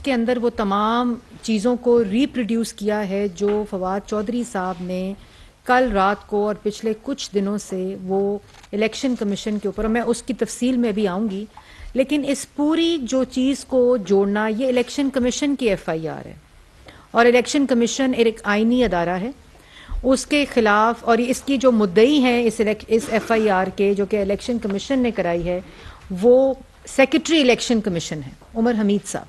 उसके अंदर वो तमाम चीज़ों को रिप्रोड्यूस किया है जो फवाद चौधरी साहब ने कल रात को और पिछले कुछ दिनों से वो इलेक्शन कमीशन के ऊपर, मैं उसकी तफसील में भी आऊँगी, लेकिन इस पूरी जो चीज़ को जोड़ना, ये इलेक्शन कमीशन की FIR है और इलेक्शन कमीशन एक आइनी अदारा है, उसके खिलाफ, और इसकी जो मुद्दई हैं इस FIR के जो कि इलेक्शन कमीशन ने कराई है, वो सेक्रेटरी इलेक्शन कमीशन है उमर हमीद साहब।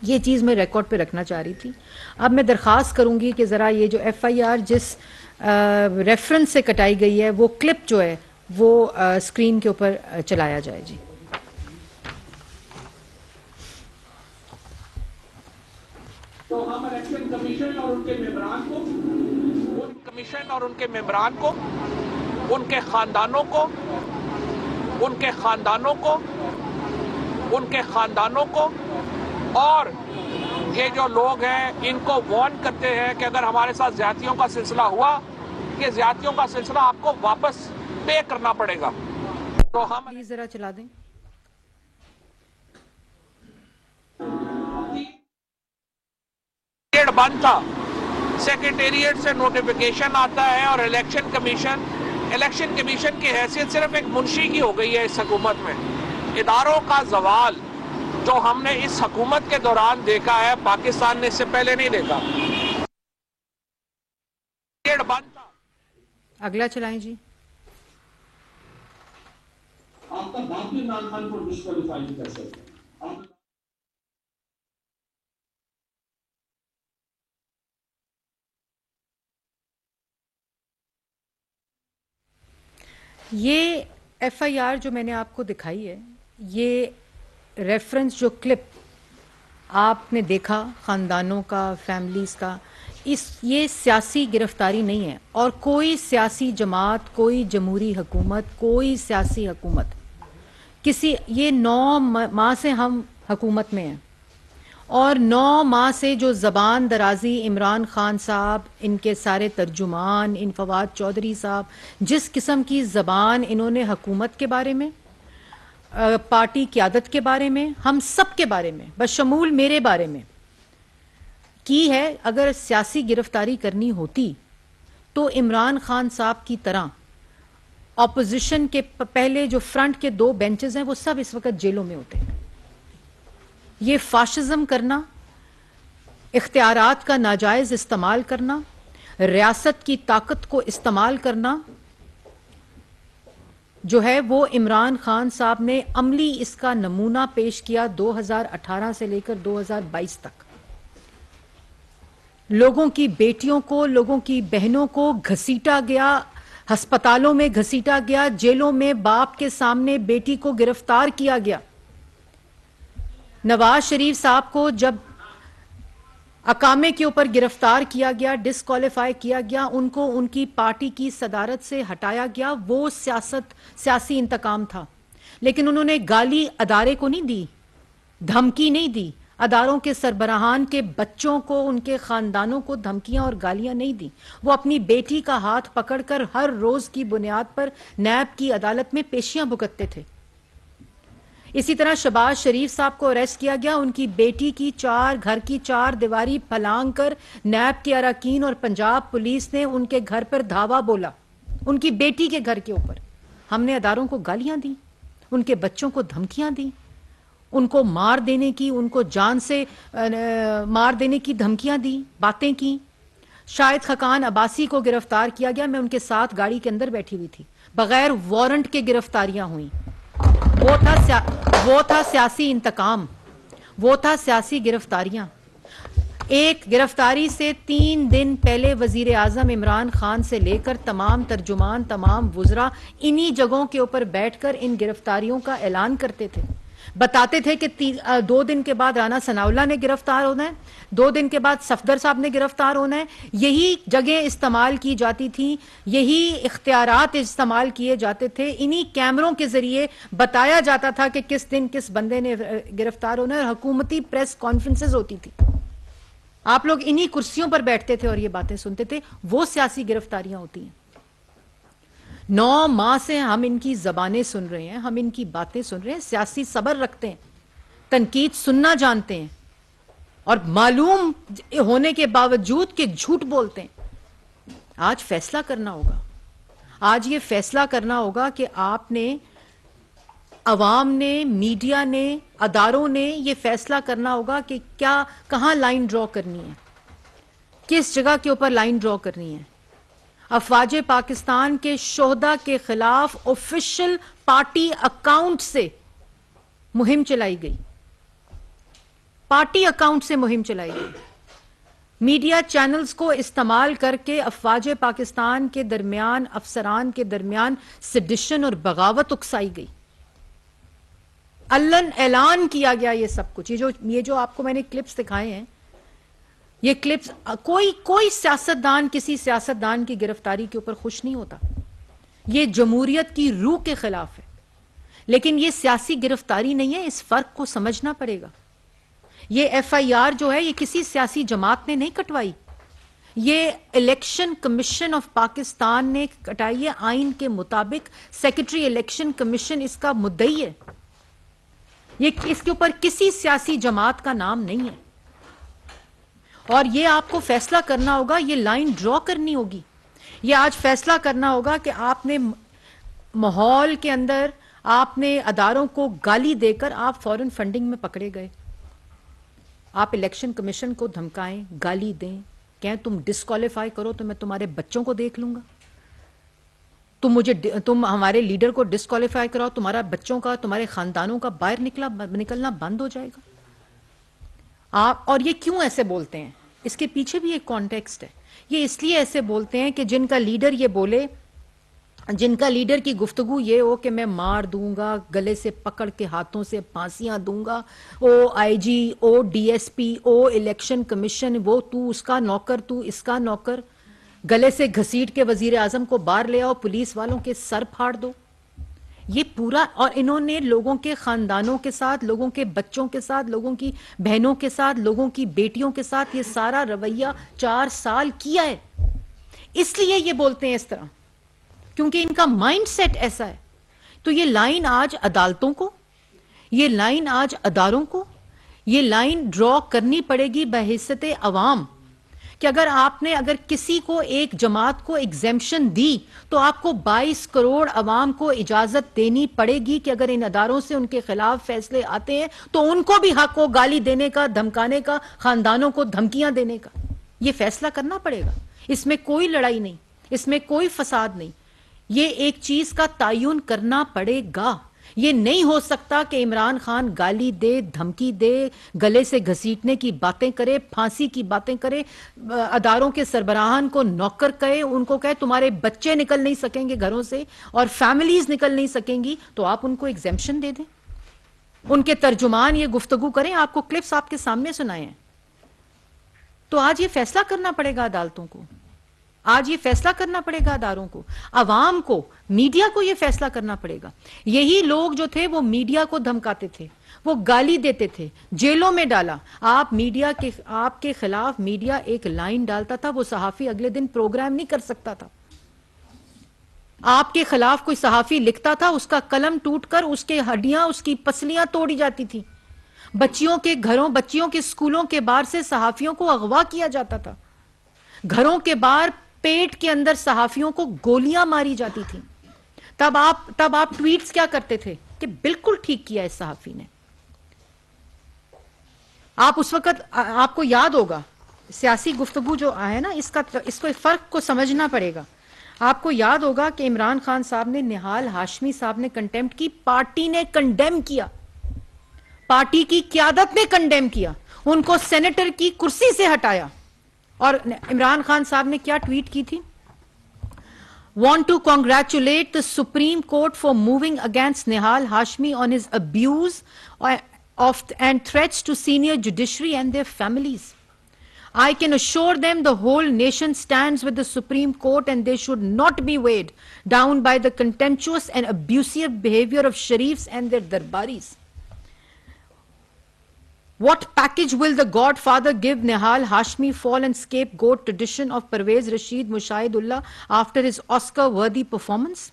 ये चीज़ मैं रिकॉर्ड पे रखना चाह रही थी। अब मैं दरख्वास्त करूंगी कि ज़रा ये जो FIR जिस रेफरेंस से कटाई गई है वो क्लिप जो है वो स्क्रीन के ऊपर चलाया जाए। जी, तो हम इलेक्शन कमीशन और उनके मेंबरान को, उनके खानदानों को और ये जो लोग हैं इनको वार्न करते हैं कि अगर हमारे साथ ज्यादतियों का सिलसिला हुआ, ये ज्यादतियों का सिलसिला आपको वापस पे करना पड़ेगा। तो हम प्लीज जरा चला दें। बंद था, सेक्रेटेरिएट से नोटिफिकेशन आता है और इलेक्शन कमीशन की हैसियत सिर्फ एक मुंशी की हो गई है इस हुकूमत में। इदारों का जवाल जो हमने इस हुकूमत के दौरान देखा है, पाकिस्तान ने इससे पहले नहीं देखा। बंद था। अगला चलाएं जी। आपका बाप भी इमरान खान को डिस्क्वालीफाई कर सकते हैं। ये FIR जो मैंने आपको दिखाई है, ये रेफरेंस जो क्लिप आपने देखा ख़ानदानों का, फैमिलीज़ का, ये सियासी गिरफ्तारी नहीं है और कोई सियासी जमात, कोई जमहूरी हुकूमत, कोई सियासी हुकूमत ये 9 माह से हम हुकूमत में हैं और 9 माह से जो ज़बान दराजी इमरान खान साहब, इनके सारे तर्जुमान, इन फवाद चौधरी साहब, जिस किस्म की ज़बान इन्होंने हुकूमत के बारे में, पार्टी क़यादत के बारे में, हम सब के बारे में, बशमूल मेरे बारे में की है, अगर सियासी गिरफ्तारी करनी होती तो इमरान खान साहब की तरह ऑपोजिशन के पहले जो फ्रंट के 2 बेंचेस हैं वो सब इस वक्त जेलों में होते हैं। ये फाशिज्म करना, इख्तियारात का नाजायज इस्तेमाल करना, रियासत की ताकत को इस्तेमाल करना जो है, वो इमरान खान साहब ने अमली इसका नमूना पेश किया 2018 से लेकर 2022 तक। लोगों की बेटियों को, लोगों की बहनों को घसीटा गया, अस्पतालों में घसीटा गया, जेलों में बाप के सामने बेटी को गिरफ्तार किया गया। नवाज शरीफ साहब को जब अकामे के ऊपर गिरफ्तार किया गया, डिस्क्वालीफाई किया गया, उनको उनकी पार्टी की सदारत से हटाया गया। वो सियासी इंतकाम था, लेकिन उन्होंने गाली अदारे को नहीं दी, धमकी नहीं दी, अदारों के सरबराहान के बच्चों को, उनके खानदानों को धमकियां और गालियां नहीं दी। वो अपनी बेटी का हाथ पकड़कर हर रोज की बुनियाद पर नैब की अदालत में पेशियां भुगतते थे। इसी तरह शहबाज शरीफ साहब को अरेस्ट किया गया, उनकी बेटी की घर की 4 दीवारी फलांग कर नैब के अरकान और पंजाब पुलिस ने उनके घर पर धावा बोला, उनकी बेटी के घर के ऊपर। हमने अदारों को गालियां दी, उनके बच्चों को धमकियां दी, उनको मार देने की, उनको जान से मार देने की धमकियां दी, बातें की। शाहिद खकान अब्बासी को गिरफ्तार किया गया, मैं उनके साथ गाड़ी के अंदर बैठी हुई थी, बगैर वारंट के गिरफ्तारियां हुई। वो था सियासी इंतकाम, वो था सियासी गिरफ्तारियां। एक गिरफ्तारी से 3 दिन पहले वजीर आजम इमरान खान से लेकर तमाम तर्जुमान, तमाम वुज़रा इन्हीं जगहों के ऊपर बैठकर इन गिरफ्तारियों का ऐलान करते थे, बताते थे कि 2 दिन के बाद राना सनाउल्लाह ने गिरफ्तार होना है, 2 दिन के बाद सफदर साहब ने गिरफ्तार होना है। यही जगह इस्तेमाल की जाती थी, यही इख्तियारात इस्तेमाल किए जाते थे, इन्हीं कैमरों के जरिए बताया जाता था कि किस दिन किस बंदे ने गिरफ्तार होना है, और हुकूमती प्रेस कॉन्फ्रेंसेस होती थी। आप लोग इन्हीं कुर्सियों पर बैठते थे और ये बातें सुनते थे। वो सियासी गिरफ्तारियां होती हैं। 9 माह से हम इनकी जबानें सुन रहे हैं, हम इनकी बातें सुन रहे हैं, सियासी सब्र रखते हैं, तनकीद सुनना जानते हैं और मालूम होने के बावजूद कि झूठ बोलते हैं। आज फैसला करना होगा, आज ये फैसला करना होगा कि आपने, अवाम ने, मीडिया ने, अदारों ने ये फैसला करना होगा कि क्या, कहां लाइन ड्रॉ करनी है, किस जगह के ऊपर लाइन ड्रॉ करनी है। अफवाज पाकिस्तान के शोहदा के खिलाफ ऑफिशियल पार्टी अकाउंट से मुहिम चलाई गई, पार्टी अकाउंट से मुहिम चलाई गई। मीडिया चैनल्स को इस्तेमाल करके अफवाज पाकिस्तान के दरमियान, अफसरान के दरमियान सेडिशन और बगावत उकसाई गई। अल्लन ऐलान किया गया ये सब कुछ। ये जो आपको मैंने क्लिप्स दिखाए हैं, ये क्लिप्स, कोई सियासतदान किसी सियासतदान की गिरफ्तारी के ऊपर खुश नहीं होता। ये जमहूरियत की रूह के खिलाफ है, लेकिन ये सियासी गिरफ्तारी नहीं है। इस फर्क को समझना पड़ेगा। ये FIR जो है, ये किसी सियासी जमात ने नहीं कटवाई, ये इलेक्शन कमीशन ऑफ पाकिस्तान ने कटाई है। आइन के मुताबिक सेक्रेटरी इलेक्शन कमीशन इसका मुद्दई है। ये, इसके ऊपर किसी सियासी जमात का नाम नहीं है। और ये आपको फैसला करना होगा, ये लाइन ड्रॉ करनी होगी। ये आज फैसला करना होगा कि आपने माहौल के अंदर, आपने अदारों को गाली देकर आप फॉरेन फंडिंग में पकड़े गए। आप इलेक्शन कमीशन को धमकाएं, गाली दें, कहें तुम डिस्क्वालीफाई करो तो मैं तुम्हारे बच्चों को देख लूंगा, तुम हमारे लीडर को डिस्क्वालीफाई कराओ, तुम्हारा बच्चों का, तुम्हारे खानदानों का बाहर निकलना बंद हो जाएगा। आप, और ये क्यों ऐसे बोलते हैं, इसके पीछे भी एक कॉन्टेक्स्ट है। ये इसलिए ऐसे बोलते हैं कि जिनका लीडर ये बोले, जिनका लीडर की गुफ्तगू ये हो कि मैं मार दूंगा, गले से पकड़ के हाथों से फांसियां दूंगा, ओ IG, ओ DSP, ओ इलेक्शन कमीशन, वो तू उसका नौकर, तू इसका नौकर, गले से घसीट के वजीर आजम को बाहर ले आओ, पुलिस वालों के सर फाड़ दो। ये पूरा, और इन्होंने लोगों के खानदानों के साथ, लोगों के बच्चों के साथ, लोगों की बहनों के साथ, लोगों की बेटियों के साथ ये सारा रवैया 4 साल किया है। इसलिए ये बोलते हैं इस तरह, क्योंकि इनका माइंडसेट ऐसा है। तो ये लाइन आज अदालतों को, ये लाइन आज अदारों को, ये लाइन ड्रॉ करनी पड़ेगी बहैसियत अवाम कि अगर किसी को, एक जमात को एग्जेम्पशन दी तो आपको 22 करोड़ अवाम को इजाजत देनी पड़ेगी कि अगर इन अदारों से उनके खिलाफ फैसले आते हैं तो उनको भी हक हो गाली देने का, धमकाने का, खानदानों को धमकियां देने का। यह फैसला करना पड़ेगा। इसमें कोई लड़ाई नहीं, इसमें कोई फसाद नहीं। ये एक चीज का तायुन करना पड़ेगा। ये नहीं हो सकता कि इमरान खान गाली दे, धमकी दे, गले से घसीटने की बातें करे, फांसी की बातें करे, अदारों के सरबराहान को नौकर कहे, उनको कहे तुम्हारे बच्चे निकल नहीं सकेंगे घरों से और फैमिलीज निकल नहीं सकेंगी, तो आप उनको एग्जेम्पशन दे दें। उनके तर्जुमान ये गुफ्तगू करें, आपको क्लिप्स आपके सामने सुनाए हैं। तो आज ये फैसला करना पड़ेगा अदालतों को, आज ये फैसला करना पड़ेगा अदारों को, अवाम को, मीडिया को ये फैसला करना पड़ेगा। यही लोग जो थे वो मीडिया को धमकाते थे, वो गाली देते थे, जेलों में डाला। आपके खिलाफ मीडिया एक लाइन डालता था, वो सहाफी अगले दिन प्रोग्राम नहीं कर सकता था। आपके खिलाफ कोई सहाफी लिखता था, उसका कलम टूटकर उसके हड्डियां, उसकी पसलियां तोड़ी जाती थी। बच्चियों के घरों, बच्चियों के स्कूलों के बाहर से सहाफियों को अगवा किया जाता था। घरों के बाहर पेट के अंदर सहाफियों को गोलियां मारी जाती थी। तब आप ट्वीट्स क्या करते थे कि बिल्कुल ठीक किया इस सहाफी ने। आप उस वक्त, आपको याद होगा, सियासी गुफ्तगू जो है ना, इसको फर्क को समझना पड़ेगा। आपको याद होगा कि इमरान खान साहब ने, निहाल हाशमी साहब ने कंटेम्प्ट की, पार्टी ने कंडेम किया, पार्टी की क्यादत ने कंडेम किया, उनको सेनेटर की कुर्सी से हटाया। और इमरान खान साहब ने क्या ट्वीट की थी? Want to congratulate the Supreme Court for moving against Nihal Hashmi on his abuse and threats to senior judiciary and their families. I can assure them the whole nation stands with the Supreme Court and they should not be weighed down by the contemptuous and abusive behavior of Sharifs and their darbaris. What package will the Godfather give Nihal Hashmi fallen scapegoat tradition of Pervez Rashid Mushaidullah after his Oscar-worthy performance?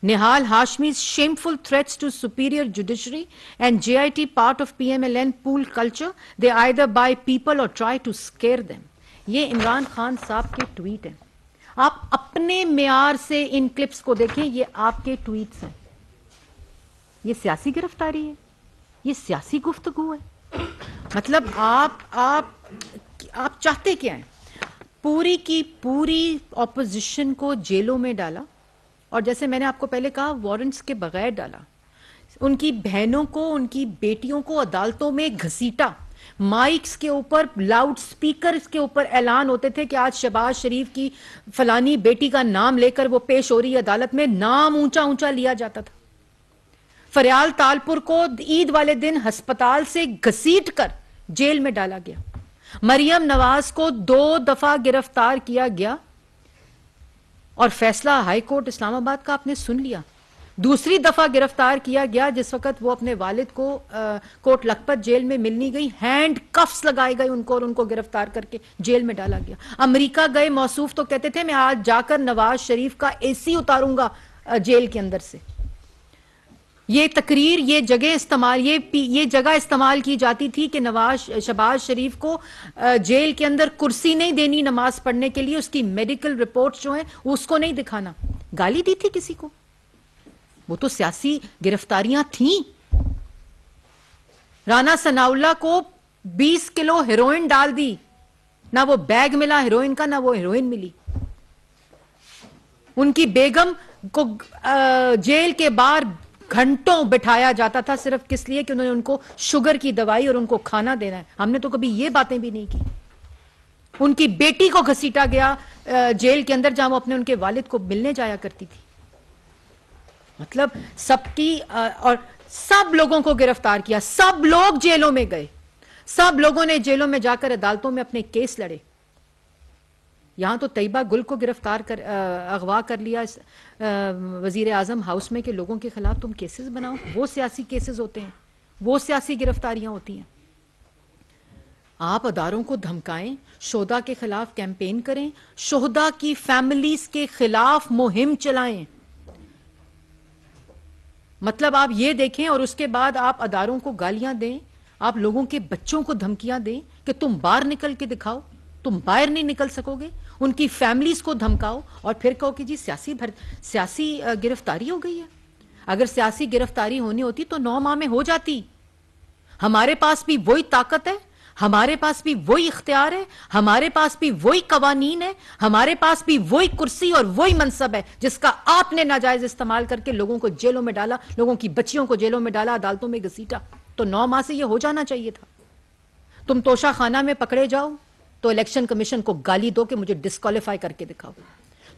Nihal Hashmi's shameful threats to superior judiciary and JIT part of PMLN pool culture. They either buy people or try to scare them. ये इमरान खान साहब के tweet हैं. आप अपने मेयार से इन clips को देखें. ये आपके ट्वीट्स हैं. ये सियासी गिरफ्तारी है. ये सियासी गुफ्तगू है. मतलब आप चाहते क्या हैं? पूरी की पूरी ऑपोजिशन को जेलों में डाला, और जैसे मैंने आपको पहले कहा, वारंट्स के बगैर डाला. उनकी बहनों को, उनकी बेटियों को अदालतों में घसीटा. माइक्स के ऊपर, लाउड स्पीकर्स के ऊपर ऐलान होते थे कि आज शहबाज शरीफ की फलानी बेटी का नाम लेकर वो पेश हो रही है अदालत में. नाम ऊंचा ऊंचा लिया जाता था. फरियाल तालपुर को ईद वाले दिन अस्पताल से घसीट कर जेल में डाला गया. मरियम नवाज को 2 दफा गिरफ्तार किया गया और फैसला हाई कोर्ट इस्लामाबाद का आपने सुन लिया. दूसरी दफा गिरफ्तार किया गया जिस वक्त वो अपने वालिद को कोट लखपत जेल में मिलनी गई. हैंड कफ्स लगाए गए उनको और उनको गिरफ्तार करके जेल में डाला गया. अमेरिका गए मौसूफ तो कहते थे मैं आज जाकर नवाज शरीफ का एसी उतारूंगा जेल के अंदर से. ये तकरीर, ये जगह इस्तेमाल, ये जगह इस्तेमाल की जाती थी कि शहबाज शरीफ को जेल के अंदर कुर्सी नहीं देनी नमाज पढ़ने के लिए. उसकी मेडिकल रिपोर्ट्स जो हैं उसको नहीं दिखाना. गाली दी थी किसी को? वो तो सियासी गिरफ्तारियां थीं. राना सनाउल्लाह को 20 किलो हेरोइन डाल दी. ना वो बैग मिला हेरोइन का, ना वो हेरोइन मिली. उनकी बेगम को जेल के बाहर घंटों बिठाया जाता था सिर्फ किस लिए कि उन्होंने उनको शुगर की दवाई और उनको खाना देना है. हमने तो कभी ये बातें भी नहीं की. उनकी बेटी को घसीटा गया जेल के अंदर जहां वो अपने उनके वालिद को मिलने जाया करती थी. मतलब सबकी और सब लोगों को गिरफ्तार किया. सब लोग जेलों में गए. सब लोगों ने जेलों में जाकर अदालतों में अपने केस लड़े. यहां तो तैयबा गुल को गिरफ्तार कर अगवा कर लिया वजीर आजम हाउस में कि लोगों के खिलाफ तुम केसेस बनाओ. वो सियासी केसेस होते हैं, वो सियासी गिरफ्तारियां होती हैं. आप अदारों को धमकाएं, शोहदा के खिलाफ कैंपेन करें, शोहदा की फैमिलीज के खिलाफ मुहिम चलाएं. मतलब आप ये देखें और उसके बाद आप अदारों को गालियां दें, आप लोगों के बच्चों को धमकियां दें कि तुम बाहर निकल के दिखाओ. तुम बाहर नहीं निकल सकोगे. उनकी फैमिलीज को धमकाओ और फिर कहो कि जी सियासी गिरफ्तारी हो गई है. अगर सियासी गिरफ्तारी होनी होती तो 9 माह में हो जाती. हमारे पास भी वही ताकत है, हमारे पास भी वही इख्तियार है, हमारे पास भी वही कवानीन है, हमारे पास भी वही कुर्सी और वही मनसब है जिसका आपने नाजायज इस्तेमाल करके लोगों को जेलों में डाला, लोगों की बच्चियों को जेलों में डाला, अदालतों में घसीटा. तो 9 माह से यह हो जाना चाहिए था. तुम तोशा खाना में पकड़े जाओ तो इलेक्शन कमीशन को गाली दो कि मुझे डिस्क्वालीफाई करके दिखाओ.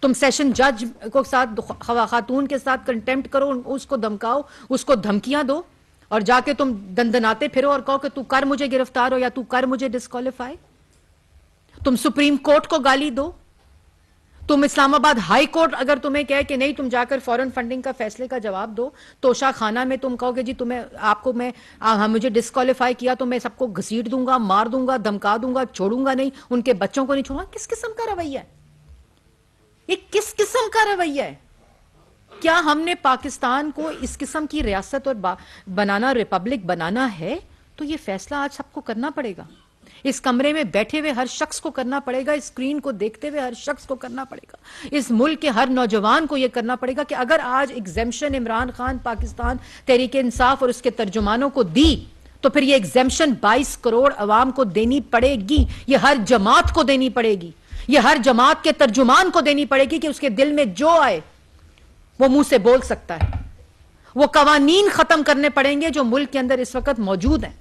तुम सेशन जज को साथ खातून के साथ कंटेम्प्ट करो, उसको धमकाओ, उसको धमकियां दो और जाके तुम दंदनाते फिरो और कहो कि तू कर मुझे गिरफ्तार हो या तू कर मुझे डिस्क्वालीफाई. तुम सुप्रीम कोर्ट को गाली दो. तुम इस्लामाबाद हाई कोर्ट अगर तुम्हें कहे कि नहीं तुम जाकर फॉरेन फंडिंग का फैसले का जवाब दो, तोशा खाना में तुम कहोगे जी मुझे डिस्क्वालीफाई किया तो मैं सबको घसीट दूंगा, मार दूंगा, धमका दूंगा, छोड़ूंगा नहीं, उनके बच्चों को नहीं छोड़ूंगा. किस किस्म का रवैया है ये? किस किस्म का रवैया है? क्या हमने पाकिस्तान को इस किस्म की रियासत और बनाना, रिपब्लिक बनाना है? तो ये फैसला आज सबको करना पड़ेगा. इस कमरे में बैठे हुए हर शख्स को करना पड़ेगा. इस स्क्रीन को देखते हुए हर शख्स को करना पड़ेगा. इस मुल्क के हर नौजवान को यह करना पड़ेगा कि अगर आज एग्जेम्पशन इमरान खान पाकिस्तान तहरीक इंसाफ और उसके तर्जुमानों को दी तो फिर यह एग्जेम्पशन 22 करोड़ अवाम को देनी पड़ेगी. यह हर जमात को देनी पड़ेगी. यह हर जमात के तर्जुमान को देनी पड़ेगी कि उसके दिल में जो आए वो मुंह से बोल सकता है. वो कवानीन खत्म करने पड़ेंगे जो मुल्क के अंदर इस वक्त मौजूद हैं.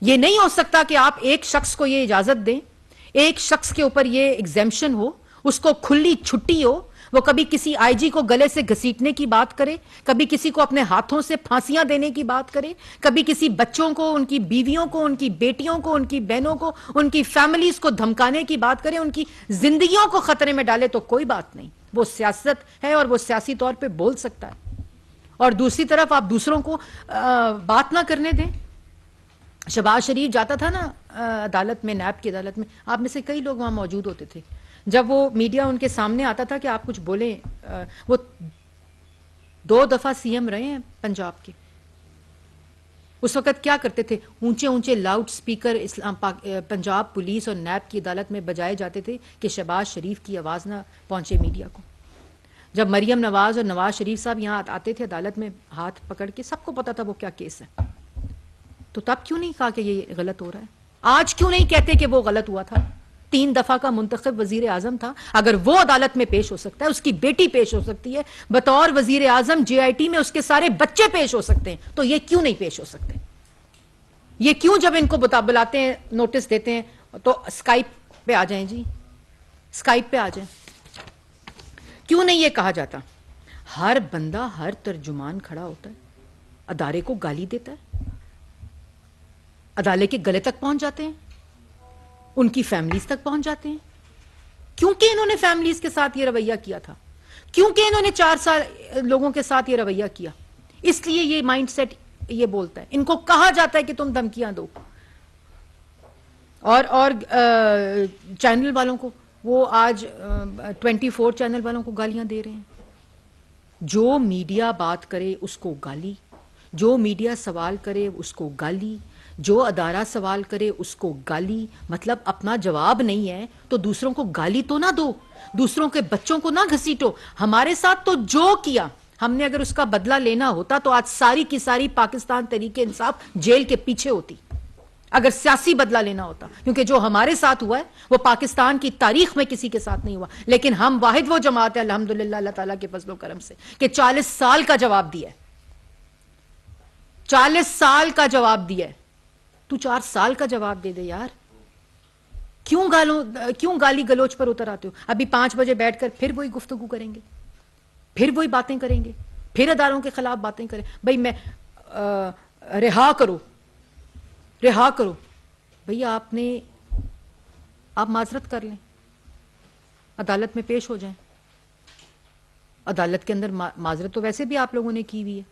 यह नहीं हो सकता कि आप एक शख्स को यह इजाजत दें, एक शख्स के ऊपर यह एग्जेम्पशन हो, उसको खुली छुट्टी हो, वो कभी किसी आईजी को गले से घसीटने की बात करे, कभी किसी को अपने हाथों से फांसियां देने की बात करे, कभी किसी बच्चों को, उनकी बीवियों को, उनकी बेटियों को, उनकी बहनों को, उनकी फैमिलीज को धमकाने की बात करे, उनकी जिंदगियों को खतरे में डाले तो कोई बात नहीं. वो सियासत है और वो सियासी तौर पे बोल सकता है. और दूसरी तरफ आप दूसरों को बात ना करने दें. शहबाज शरीफ जाता था ना अदालत में, नैब की अदालत में, आप में से कई लोग वहां मौजूद होते थे. जब वो मीडिया उनके सामने आता था कि आप कुछ बोलें, वो 2 दफा सीएम रहे हैं पंजाब के। उस वक्त क्या करते थे, ऊंचे ऊंचे लाउड स्पीकर पंजाब पुलिस और नैब की अदालत में बजाए जाते थे कि शहबाज शरीफ की आवाज ना पहुंचे मीडिया को। जब मरियम नवाज और नवाज शरीफ साहब यहां आते थे अदालत में हाथ पकड़ के, सबको पता था वो क्या केस है, तो तब क्यों नहीं कहा कि ये गलत हो रहा है? आज क्यों नहीं कहते कि वो गलत हुआ था? 3 दफा का मुंतखब वजीर आजम था, अगर वो अदालत में पेश हो सकता है, उसकी बेटी पेश हो सकती है, बतौर वजीर आजम JIT में उसके सारे बच्चे पेश हो सकते हैं, तो ये क्यों नहीं पेश हो सकते? ये क्यों जब इनको बुलाते हैं, नोटिस देते हैं, तो स्काइप पे आ जाएं जी, स्काइप पे आ जाएं? क्यों नहीं ये कहा जाता? हर बंदा, हर तर्जुमान खड़ा होता है, अदारे को गाली देता है, अदालत के गले तक पहुंच जाते हैं, उनकी फैमिलीज तक पहुंच जाते हैं। क्योंकि इन्होंने फैमिलीज के साथ ये रवैया किया था, क्योंकि इन्होंने 4 साल लोगों के साथ ये रवैया किया, इसलिए ये माइंडसेट ये बोलता है। इनको कहा जाता है कि तुम धमकियां दो, और चैनल वालों को, वो आज 24 चैनल वालों को गालियां दे रहे हैं। जो मीडिया बात करे उसको गाली, जो मीडिया सवाल करे उसको गाली, जो अदारा सवाल करे उसको गाली। मतलब अपना जवाब नहीं है तो दूसरों को गाली तो ना दो, दूसरों के बच्चों को ना घसीटो। हमारे साथ तो जो किया, हमने अगर उसका बदला लेना होता तो आज सारी की सारी पाकिस्तान तहरीके इंसाफ जेल के पीछे होती, अगर सियासी बदला लेना होता। क्योंकि जो हमारे साथ हुआ है वो पाकिस्तान की तारीख में किसी के साथ नहीं हुआ। लेकिन हम वाहिद वो जमात है अल्हम्दुलिल्लाह अल्लाह ताला के फजलो करम से कि 40 साल का जवाब दिया है, 40 साल का जवाब दिया है। तू 4 साल का जवाब दे दे यार, क्यों गाली गलोच पर उतर आते हो? अभी 5 बजे बैठकर फिर वही गुफ्तगू करेंगे, फिर वही बातें करेंगे, फिर अदारों के खिलाफ बातें करें। भाई मैं रिहा करो, रिहा करो। भैया आप माजरत कर लें, अदालत में पेश हो जाएं। अदालत के अंदर माजरत तो वैसे भी आप लोगों ने की हुई है,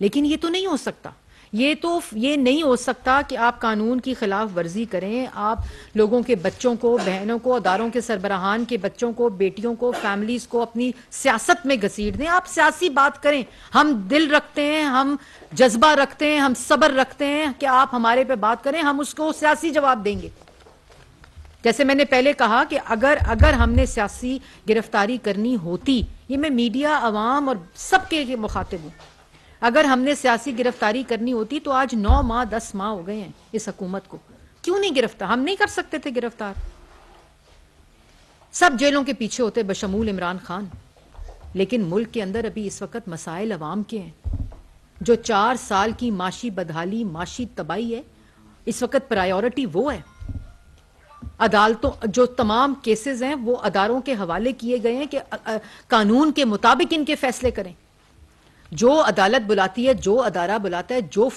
लेकिन ये तो नहीं हो सकता, ये नहीं हो सकता कि आप कानून की खिलाफ वर्जी करें, आप लोगों के बच्चों को, बहनों को, अदारों के सरबराहान के बच्चों को, बेटियों को, फैमिलीज को अपनी सियासत में घसीट दें। आप सियासी बात करें, हम दिल रखते हैं, हम जज्बा रखते हैं, हम सब्र रखते हैं कि आप हमारे पे बात करें, हम उसको सियासी जवाब देंगे। जैसे मैंने पहले कहा कि अगर हमने सियासी गिरफ्तारी करनी होती, ये मैं मीडिया, अवाम और सबके मुखातिब हूं, अगर हमने सियासी गिरफ्तारी करनी होती तो आज 9 माह 10 माह हो गए हैं इस हुकूमत को। क्यों नहीं गिरफ्तार? हम नहीं कर सकते थे गिरफ्तार, सब जेलों के पीछे होते बशमूल इमरान खान। लेकिन मुल्क के अंदर अभी इस वक्त मसाइल अवाम के हैं। जो 4 साल की माशी बदहाली, माशी तबाही है, इस वक्त प्रायोरिटी वो है। अदालतों, जो तमाम केसेस हैं वो अदारों के हवाले किए गए हैं कि कानून के मुताबिक इनके फैसले करें। जो अदालत बुलाती है, जो अदारा बुलाता है, जो